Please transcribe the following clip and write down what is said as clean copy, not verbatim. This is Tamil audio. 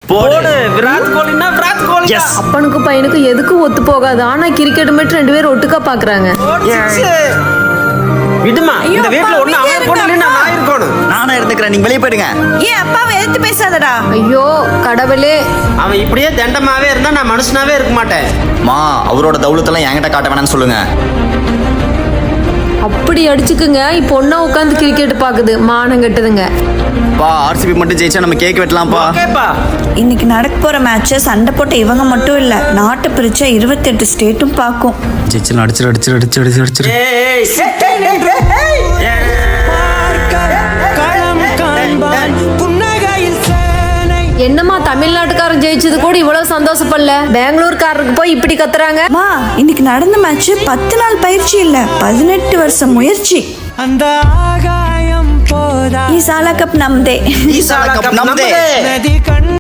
போடு. விராட் கோலினா விராட் கோலி. எஸ். அப்பனுக்கு பையனுக்கு எதுக்கும் ஒத்து போகாது. ஆனா கிரிக்கெட் மட்டும் 2 பேரும் ஒட்டுக்கா பாக்குறாங்க. விடுமா, இந்த வீட்ல ஒண்ணு அவன் போடல, நான் இருக்கணும். நானா இருந்துக்கிறேன், நீங்க வெளியே போயிடுங்க. ஏன் அப்பாவை எடுத்து பேசாதடா. ஐயோ கடவுளே, அவன் இப்படியே தண்டமாவே இருந்தா நான் மனுஷனாவே இருக்க மாட்டேன். மா, அவரோட தௌலத்தெல்லாம் என்கிட்ட காட்ட வேணாம்னு சொல்லுங்க. அப்படி அடிச்சுக்குங்க. இப்போ ஒன்னா உட்காந்து கிரிக்கெட் பாக்குது. மானம் கட்டுதுங்க. பா, ஆர்சிபி மட்டும் ஜெயிச்சா நம்ம கேக் வெட்டலாம்ப்பா. ஓகேப்பா. இன்னைக்கு நடக்க போற மேட்ச் சண்டை போட்ட இவங்க மட்டும் இல்ல, நாட்டை பிரிச்ச 28 ஸ்டேட்டும் பார்க்கும். ஜெயிச்சு அடிச்சிரு. என்னம்மா, தமிழ்நாட்டுக்காரன் ஜெயிச்சது கூட இவ்வளவு சந்தோஷப்படல. பெங்களூர்காரருக்கு போய் இப்படி கத்துறாங்க. மா, இன்னைக்கு நடந்த மேட்ச் 10 நாள் பயிற்சி இல்ல, 18 வருஷம் முயற்சி. அந்த ஆகாயம் போதா ಈ ಸಾಲ ಕಪ್ ನಮ್ದೇ. ಈ ಸಾಲ ಕಪ್ ನಮ್ದೇ. ನದಿ ಕಣ್ಣು